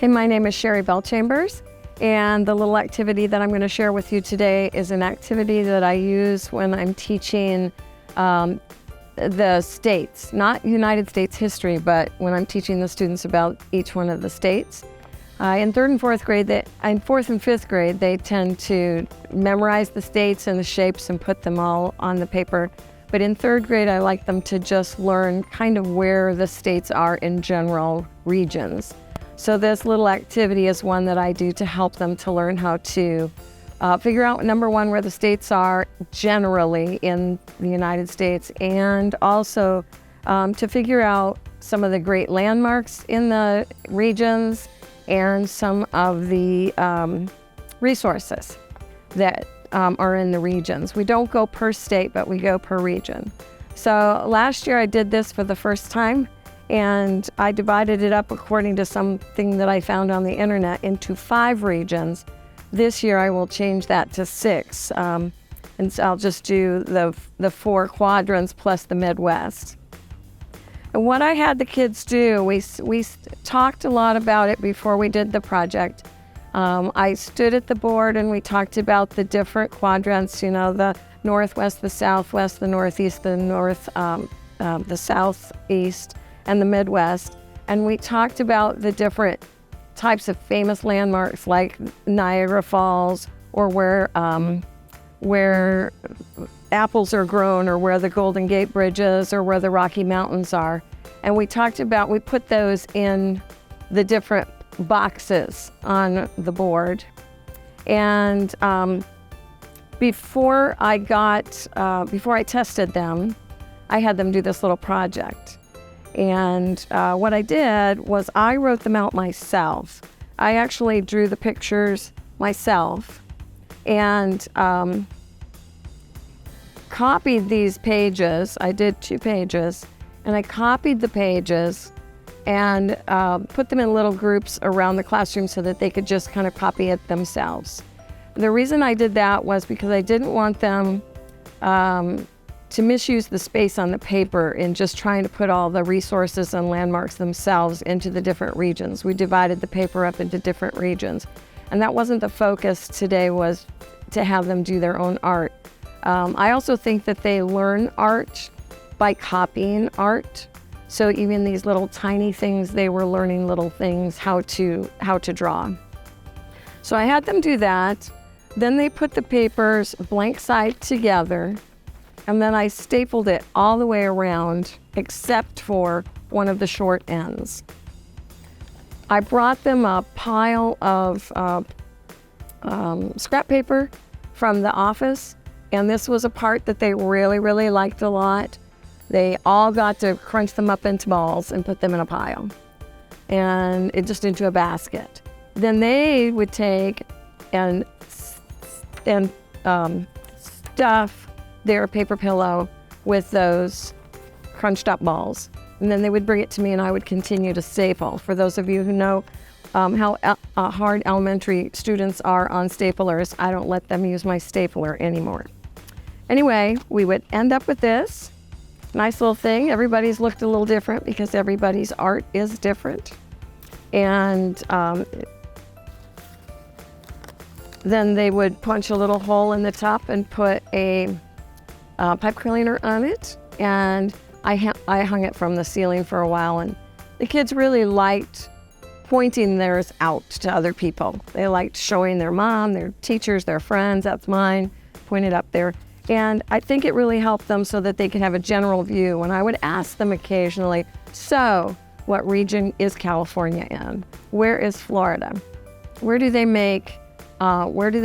Hey, my name is Shari Bellchambers, and the little activity that I'm going to share with you today is an activity that I use when I'm teaching the states, not United States history, but when I'm teaching the students about each one of the states. In third and fourth grade, in fourth and fifth grade, they tend to memorize the states and the shapes and put them all on the paper. But in third grade, I like them to just learn kind of where the states are in general regions. So this little activity is one that I do to help them to learn how to figure out, number one, where the states are generally in the United States, and also to figure out some of the great landmarks in the regions and some of the resources that are in the regions. We don't go per state, but we go per region. So last year I did this for the first time, and I divided it up according to something that I found on the internet into 5 regions. This year I will change that to 6, and so I'll just do the 4 quadrants plus the Midwest. And what I had the kids do, we talked a lot about it before we did the project. I stood at the board and we talked about the different quadrants, you know, the Northwest, the Southwest, the Northeast, the Southeast, and the Midwest. And we talked about the different types of famous landmarks like Niagara Falls, or where apples are grown, or where the Golden Gate Bridge is, or where the Rocky Mountains are. And we talked about, we put those in the different boxes on the board. And before I tested them, I had them do this little project. And what I did was I wrote them out myself. I actually drew the pictures myself and copied these pages. I did 2 pages, and I copied the pages and put them in little groups around the classroom so that they could just kind of copy it themselves. The reason I did that was because I didn't want them to misuse the space on the paper in just trying to put all the resources and landmarks themselves into the different regions. We divided the paper up into different regions. And that wasn't the focus today, was to have them do their own art. I also think that they learn art by copying art. So even these little tiny things, they were learning little things, how to draw. So I had them do that. Then they put the papers blank side together, and then I stapled it all the way around except for one of the short ends. I brought them a pile of scrap paper from the office, and this was a part that they really, really liked a lot. They all got to crunch them up into balls and put them in a pile, and just into a basket. Then they would take and stuff their paper pillow with those crunched up balls. And then they would bring it to me and I would continue to staple. For those of you who know how hard elementary students are on staplers, I don't let them use my stapler anymore. Anyway, we would end up with this nice little thing. Everybody's looked a little different because everybody's art is different. And then they would punch a little hole in the top and put a pipe cleaner on it, and I hung it from the ceiling for a while, and the kids really liked pointing theirs out to other people. They liked showing their mom, their teachers, their friends, that's mine, pointed up there. And I think it really helped them so that they could have a general view. And I would ask them occasionally, so what region is California in? Where is Florida? Where do they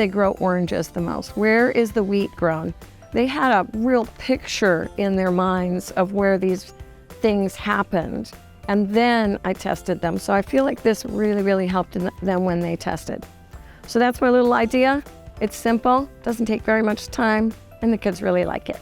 grow oranges the most? Where is the wheat grown? They had a real picture in their minds of where these things happened. And then I tested them. So I feel like this really, really helped them when they tested. So that's my little idea. It's simple, doesn't take very much time, and the kids really like it.